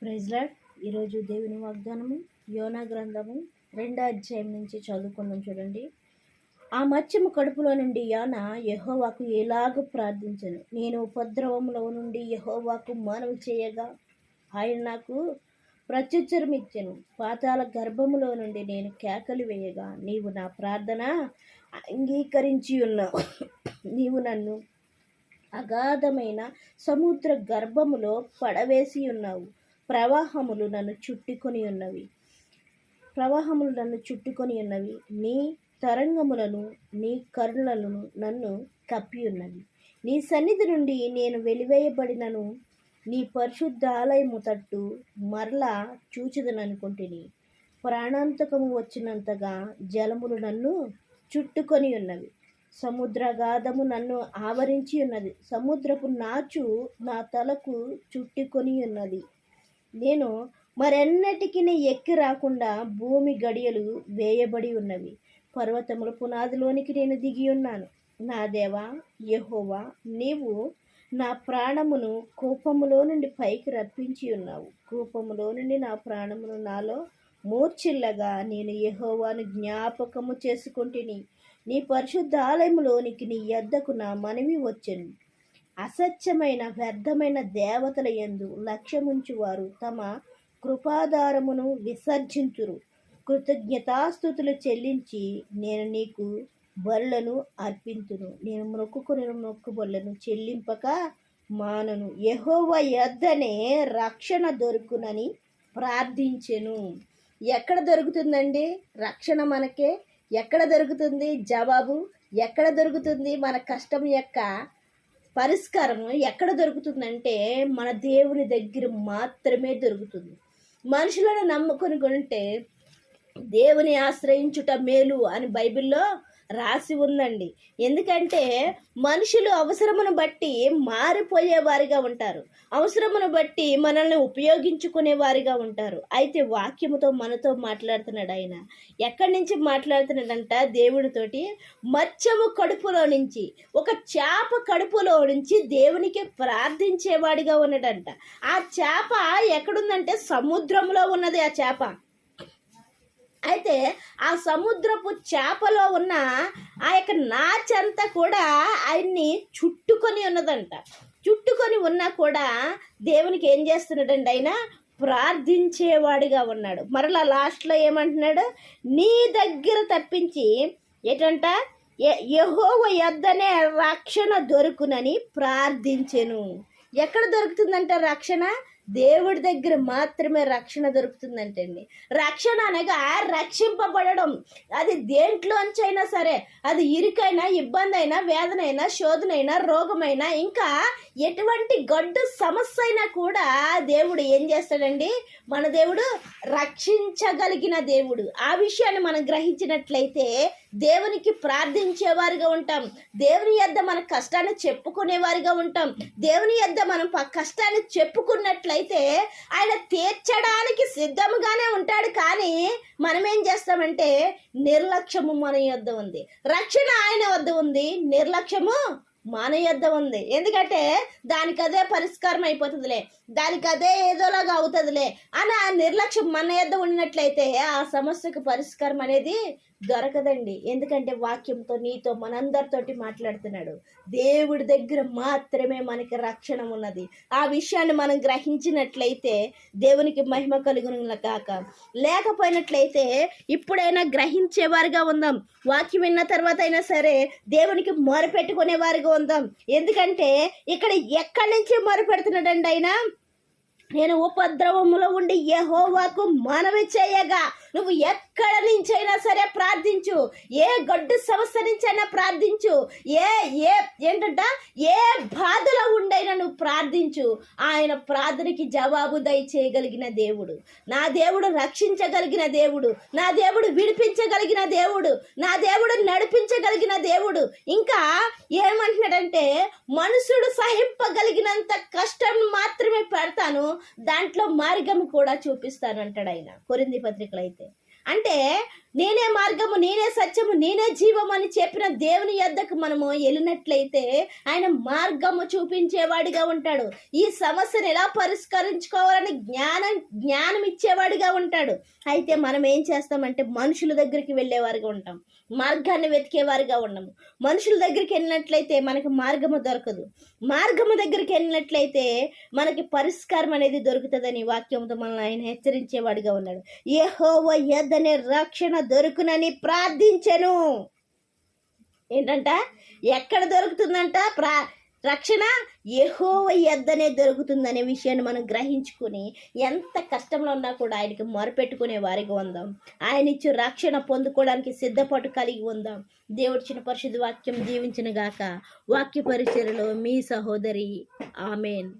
Praise lord. ఈరోజు దేవుని వాగ్దానము యోనా గ్రంథము 2వ అధ్యాయం నుంచి చదువుకుందాం. చూడండి. ఆ మత్స్యము కడుపులో నుండి యోనా యెహోవాకు ఎలాగూ ప్రార్థించెను. నేను ఉపద్రవములో నుండి యెహోవాకు మనవి చేయగా ఆయన నాకు ప్రత్యుత్తరం ఇచ్చెను. పాతాళ గర్భములో నుండి నేను కేకలు వేయగా నీవు నా ప్రార్థన అంగీకరించి ఉన్నావు. నీవు నన్ను అగాధమైన సముద్ర గర్భములో పడవేసి ఉన్నావు. ప్రవాహములు నన్ను చుట్టుకొని ఉన్నవి. నీ తరంగములను నీ కరుణలను నన్ను కప్పి ఉన్నవి. నీ సన్నిధి నుండి నేను వెలివేయబడినను నీ పరిశుద్ధ ఆలయము తట్టు మరలా చూచుదననుకుంటుని. ప్రాణాంతకము వచ్చినంతగా జలములు నన్ను చుట్టుకొని ఉన్నవి. సముద్రగాధము నన్ను ఆవరించి ఉన్నది. సముద్రపు నాచు నా తలకు చుట్టుకొని ఉన్నది. నేను మరెన్నటికి ఎక్కి రాకుండా భూమి గడియలు వేయబడి ఉన్నవి. పర్వతముల పునాదిలోనికి నేను దిగి ఉన్నాను. నా దేవా యెహోవా, నీవు నా ప్రాణమును కోపములో నుండి పైకి రప్పించి ఉన్నావు. కోపములో నుండి నా ప్రాణమును నాలో మూర్ఛిల్లగా నేను యెహోవాను జ్ఞాపకము చేసుకుంటుని. నీ పరిశుద్ధ ఆలయములోనికి నీ యొద్దకు నా మనవి వచ్చెను. అసత్యమైన వ్యర్థమైన దేవతల యందు లక్ష్యముంచువారు తమ కృపాధారమును విసర్జించురు. కృతజ్ఞతాస్తుతులు చెల్లించి నేను నీకు బలులను అర్పింతును. నేను మొక్కుబడులను చెల్లింపక మానను. యెహోవా యొద్దనే రక్షణ దొరుకునని ప్రార్థించెను. ఎక్కడ దొరుకుతుందండి రక్షణ? మనకే ఎక్కడ దొరుకుతుంది జవాబు? ఎక్కడ దొరుకుతుంది మన కష్టం యొక్క పరిష్కారం? ఎక్కడ దొరుకుతుందంటే మన దేవుని దగ్గర మాత్రమే దొరుకుతుంది. మనుషులను నమ్ముకొని ఉంటే దేవుని ఆశ్రయించుట మేలు అని బైబిల్లో రాసి ఉందండి. ఎందుకంటే మనుషులు అవసరమును బట్టి మారిపోయే వారిగా ఉంటారు. అవసరమును బట్టి మనల్ని ఉపయోగించుకునే వారిగా ఉంటారు. అయితే వాక్యముతో మనతో మాట్లాడుతున్నాడు ఆయన. ఎక్కడి నుంచి మాట్లాడుతున్నాడంట? దేవుడితోటి మత్స్యము కడుపులో నుంచి, ఒక చేప కడుపులో నుంచి దేవునికి ప్రార్థించేవాడిగా ఉన్నాడంట. ఆ చేప ఎక్కడుందంటే సముద్రంలో ఉన్నది ఆ చేప. అయితే ఆ సముద్రపు చేపలో ఉన్న ఆ యొక్క నాచంతా కూడా ఆయన్ని చుట్టుకొని ఉన్నదంట. చుట్టుకొని ఉన్నా కూడా దేవునికి ఏం చేస్తున్నాడండి? ఆయన ప్రార్థించేవాడిగా ఉన్నాడు. మరలా లాస్ట్లో ఏమంటున్నాడు? నీ దగ్గర తప్పించి ఏంటంట? యెహోవా యొద్దనే రక్షణ దొరుకునని ప్రార్థించెను. ఎక్కడ దొరుకుతుందంట రక్షణ? దేవుడి దగ్గర మాత్రమే రక్షణ దొరుకుతుందంటండి. రక్షణ అనగా రక్షింపబడడం. అది దేంట్లోంచైనా సరే, అది ఇరుకైనా, ఇబ్బంది అయినా, వేదన అయినా, శోధనైనా, రోగమైనా, ఇంకా ఎటువంటి గడ్డు సమస్య అయినా కూడా దేవుడు ఏం చేస్తాడండి? మన దేవుడు రక్షించగలిగిన దేవుడు. ఆ విషయాన్ని మనం గ్రహించినట్లయితే దేవునికి ప్రార్థించేవారిగా ఉంటాం. దేవుని యొద్ద మన కష్టాన్ని చెప్పుకునేవారిగా ఉంటాం. దేవుని యొద్ద మనం కష్టాన్ని చెప్పుకున్నట్లయితే ఆయన తీర్చడానికి సిద్ధముగానే ఉంటాడు. కానీ మనం ఏం చేస్తామంటే నిర్లక్ష్యము మన యొద్ద ఉంది, రక్షణ ఆయన వద్ద ఉంది, నిర్లక్ష్యము మన యొద్ద ఉంది. ఎందుకంటే దానికి అదే పరిష్కారం అయిపోతుందిలే, దానికి అదే ఏదోలాగా అవుతుందిలే అని ఆ నిర్లక్ష్యం మన యొద్ద ఉన్నట్లయితే ఆ సమస్యకు పరిష్కారం అనేది దొరకదండి. ఎందుకంటే వాక్యంతో నీతో మనందరితోటి మాట్లాడుతున్నాడు. దేవుడి దగ్గర మాత్రమే మనకి రక్షణ ఉన్నది. ఆ విషయాన్ని మనం గ్రహించినట్లయితే దేవునికి మహిమ కలుగును కాక. లేకపోయినట్లయితే ఇప్పుడైనా గ్రహించేవారిగా ఉందాం. వాక్యం విన్న తర్వాత అయినా సరే దేవునికి మొరపెట్టుకునే వారిగా ఉందాం. ఎందుకంటే ఇక్కడ ఎక్కడి నుంచి మొరపెడుతున్నాడండి ఆయన? నేను ఉపద్రవములో ఉండి యెహోవాకు మనవి చేయగా. నువ్వు ఎక్కడ నుంచైనా సరే ప్రార్థించు. ఏ గడ్డు సమస్య నుంచైనా ప్రార్థించు. ఏంటంట ఏ బాధలో ఉండైనా నువ్వు ప్రార్థించు. ఆయన ప్రార్థనకి జవాబు దయచేయగలిగిన దేవుడు. నా దేవుడు రక్షించగలిగిన దేవుడు. నా దేవుడు విడిపించగలిగిన దేవుడు. నా దేవుడు నడిపించగలిగిన దేవుడు. ఇంకా ఏమంటున్నాడంటే మనుషుడు సహింపగలిగినంత కష్టం మాత్రమే పెడతాను, దాంట్లో మార్గం కూడా చూపిస్తానంటాడు ఆయన. కొరింథీ పత్రికలో అయితే అంటే నేనే మార్గము, నేనే సత్యము, నేనే జీవము అని చెప్పిన దేవుని యొద్దకు మనము వెళ్ళినట్లయితే ఆయన మార్గము చూపించేవాడిగా ఉంటాడు. ఈ సమస్యను ఎలా పరిష్కరించుకోవాలని జ్ఞానం ఇచ్చేవాడిగా ఉంటాడు. అయితే మనం ఏం చేస్తామంటే మనుషుల దగ్గరికి వెళ్ళేవారుగా ఉంటాం, మార్గాన్ని వెతికేవారుగా ఉండము. మనుషుల దగ్గరికి వెళ్ళినట్లయితే మనకి మార్గము దొరకదు. మార్గము దగ్గరికి వెళ్ళినట్లయితే మనకి పరిష్కారం అనేది దొరుకుతుందని వాక్యంతో మనల్ని ఆయన హెచ్చరించేవాడిగా ఉన్నాడు. యెహోవా యొద్దనే రక్షణ దొరుకునని ప్రార్థించెను. ఏంటంట? ఎక్కడ దొరుకుతుందంట రక్షణ? యెహోవా యొద్దనే దొరుకుతుందనే విషయాన్ని మనం గ్రహించుకుని ఎంత కష్టంలో ఉన్నా కూడా ఆయనకి మొరపెట్టుకునే వారిగా ఉందాం. ఆయన ఇచ్చే రక్షణ పొందుకోవడానికి సిద్ధపాటు కలిగి ఉందాం. దేవుడిచ్చిన పరిశుద్ధ వాక్యం దీవించిన గాక. వాక్య పరిచర్యలో మీ సహోదరి. ఆమెన్.